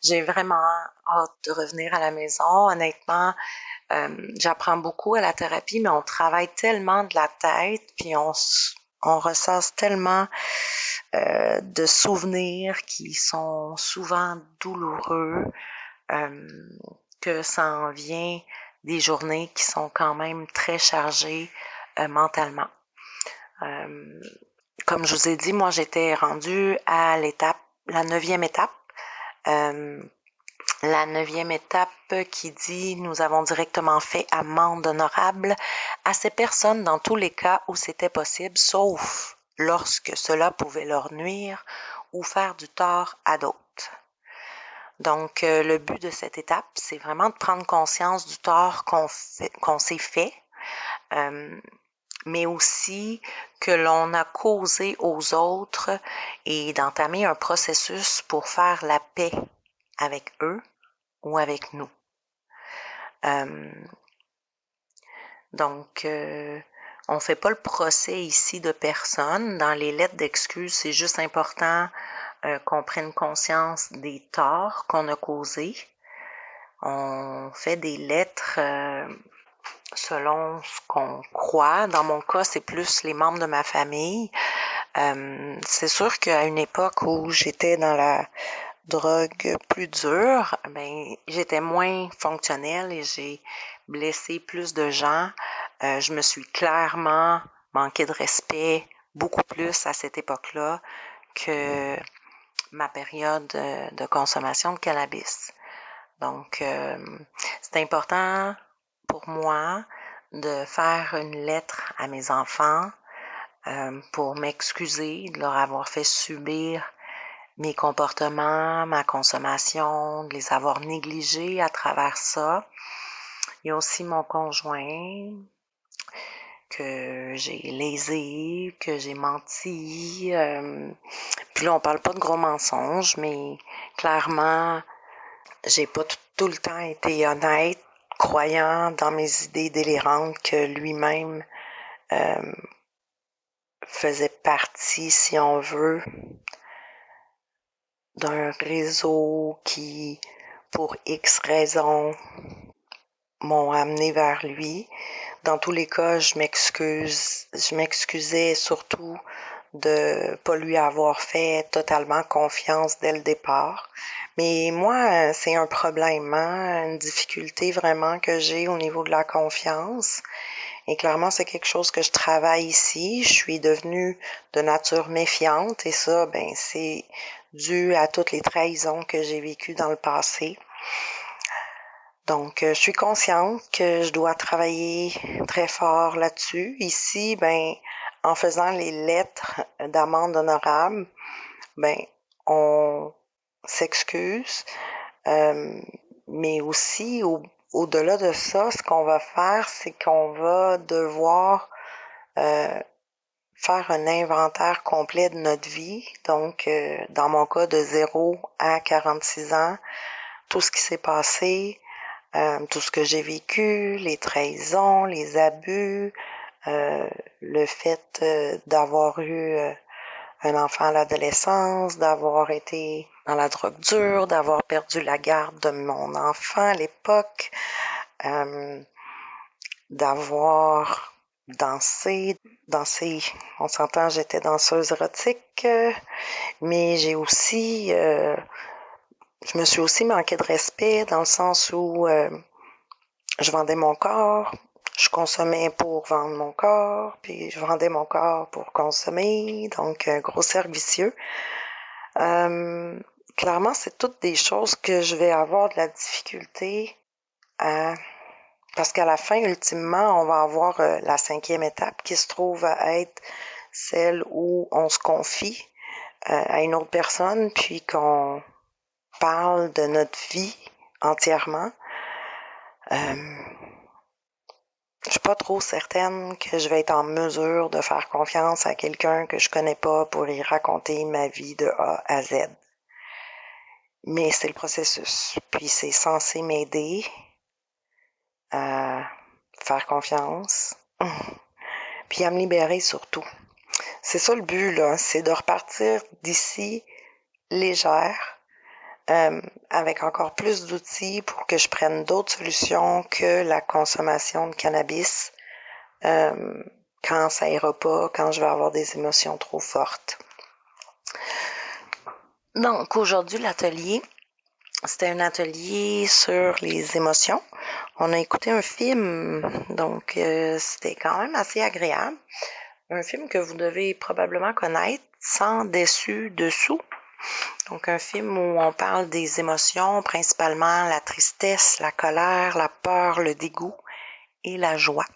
J'ai vraiment hâte de revenir à la maison. Honnêtement, j'apprends beaucoup à la thérapie, mais on travaille tellement de la tête, puis on ressasse tellement de souvenirs qui sont souvent douloureux, euh, que ça en vient des journées qui sont quand même très chargées mentalement. Euh, Comme je vous ai dit, moi j'étais rendue à la 9e étape. Euh, la 9e étape qui dit nous avons directement fait amende honorable à ces personnes dans tous les cas où c'était possible, sauf lorsque cela pouvait leur nuire ou faire du tort à d'autres. Donc, le but de cette étape, c'est vraiment de prendre conscience du tort qu'on s'est fait, euh, mais aussi que l'on a causé aux autres et d'entamer un processus pour faire la paix avec eux ou avec nous. Euh, donc, on ne fait pas le procès ici de personne. Dans les lettres d'excuses, c'est juste important qu'on prenne conscience des torts qu'on a causés. On fait des lettres selon ce qu'on croit. Dans mon cas, c'est plus les membres de ma famille. C'est sûr qu'à une époque où j'étais dans la drogue plus dure, ben j'étais moins fonctionnelle et j'ai blessé plus de gens. Je me suis clairement manqué de respect beaucoup plus à cette époque-là que ma période de consommation de cannabis. Donc, c'est important pour moi de faire une lettre à mes enfants pour m'excuser de leur avoir fait subir mes comportements, ma consommation, de les avoir négligés à travers ça. Il y a aussi mon conjoint que j'ai lésé, que j'ai menti. Puis là, on parle pas de gros mensonges, mais clairement, j'ai pas tout le temps été honnête, croyant dans mes idées délirantes que lui-même euh, faisait partie, si on veut, d'un réseau qui, pour X raisons, m'ont amené vers lui. Dans tous les cas, je m'excusais surtout de pas lui avoir fait totalement confiance dès le départ. Mais moi, c'est un problème, hein, une difficulté vraiment que j'ai au niveau de la confiance. Et clairement, c'est quelque chose que je travaille ici. Je suis devenue de nature méfiante et ça, ben, c'est dû à toutes les trahisons que j'ai vécues dans le passé. Donc, je suis consciente que je dois travailler très fort là-dessus. Ici, ben, en faisant les lettres d'amende honorable, ben, on s'excuse, euh, mais aussi au-delà de ça, ce qu'on va faire, c'est qu'on va devoir euh, faire un inventaire complet de notre vie. Donc, dans mon cas, de 0 à 46 ans, tout ce qui s'est passé, tout ce que j'ai vécu, les trahisons, les abus, le fait d'avoir eu un enfant à l'adolescence, d'avoir été dans la drogue dure, d'avoir perdu la garde de mon enfant à l'époque, euh, d'avoir dansé, on s'entend, j'étais danseuse érotique, mais je me suis aussi manqué de respect dans le sens où je vendais mon corps, je consommais pour vendre mon corps, puis je vendais mon corps pour consommer, donc un gros cercle vicieux. Euh, Clairement, c'est toutes des choses que je vais avoir de la difficulté à... Parce qu'à la fin, ultimement, on va avoir la 5e étape qui se trouve à être celle où on se confie à une autre personne, puis qu'on parle de notre vie entièrement. Je suis pas trop certaine que je vais être en mesure de faire confiance à quelqu'un que je connais pas pour y raconter ma vie de A à Z. Mais c'est le processus. Puis c'est censé m'aider à faire confiance. Puis à me libérer surtout. C'est ça le but, là. C'est de repartir d'ici légère, avec encore plus d'outils pour que je prenne d'autres solutions que la consommation de cannabis quand ça ira pas, quand je vais avoir des émotions trop fortes. Donc aujourd'hui, l'atelier, c'était un atelier sur les émotions. On a écouté un film, donc c'était quand même assez agréable. Un film que vous devez probablement connaître, Sans dessus dessous. Donc un film où on parle des émotions, principalement la tristesse, la colère, la peur, le dégoût et la joie.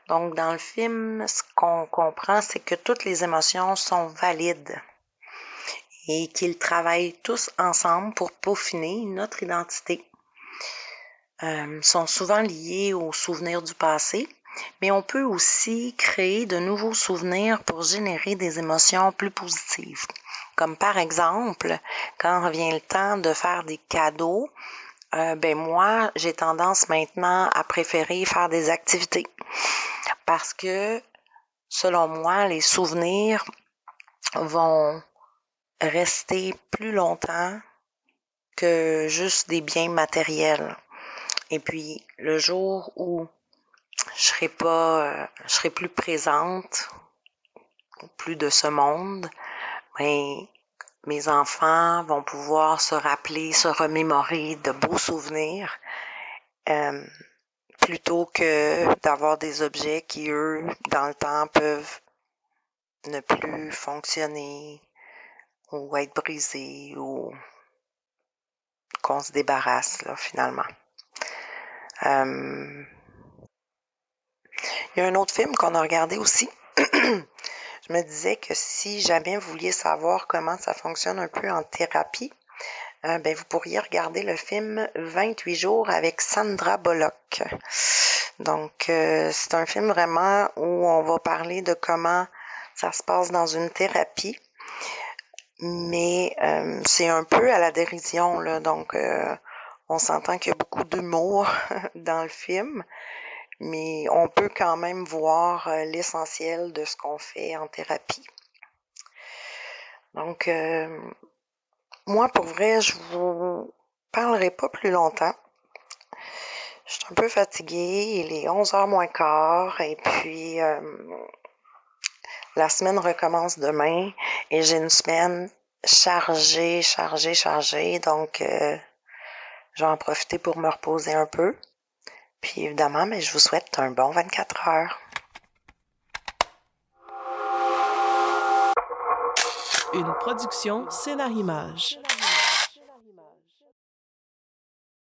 Donc dans le film, ce qu'on comprend, c'est que toutes les émotions sont valides et qu'ils travaillent tous ensemble pour peaufiner notre identité. Sont souvent liés aux souvenirs du passé, mais on peut aussi créer de nouveaux souvenirs pour générer des émotions plus positives. Comme par exemple, quand vient le temps de faire des cadeaux, moi, j'ai tendance maintenant à préférer faire des activités parce que, selon moi, les souvenirs vont rester plus longtemps que juste des biens matériels. Et puis, le jour où je serai plus présente, plus de ce monde, mes enfants vont pouvoir se rappeler, se remémorer de beaux souvenirs, plutôt que d'avoir des objets qui, eux, dans le temps, peuvent ne plus fonctionner ou être brisés ou qu'on se débarrasse, là, finalement. Il y a un autre film qu'on a regardé aussi. Je me disais que si jamais vous vouliez savoir comment ça fonctionne un peu en thérapie, vous pourriez regarder le film 28 jours avec Sandra Bullock. Donc, c'est un film vraiment où on va parler de comment ça se passe dans une thérapie, mais c'est un peu à la dérision, là. Donc, on s'entend qu'il y a beaucoup d'humour dans le film, mais on peut quand même voir l'essentiel de ce qu'on fait en thérapie. Donc, moi, pour vrai, je vous parlerai pas plus longtemps. Je suis un peu fatiguée, il est 11h moins quart, et puis la semaine recommence demain, et j'ai une semaine chargée, donc je vais en profiter pour me reposer un peu. Puis évidemment, je vous souhaite un bon 24 heures. Une production Scénarimage.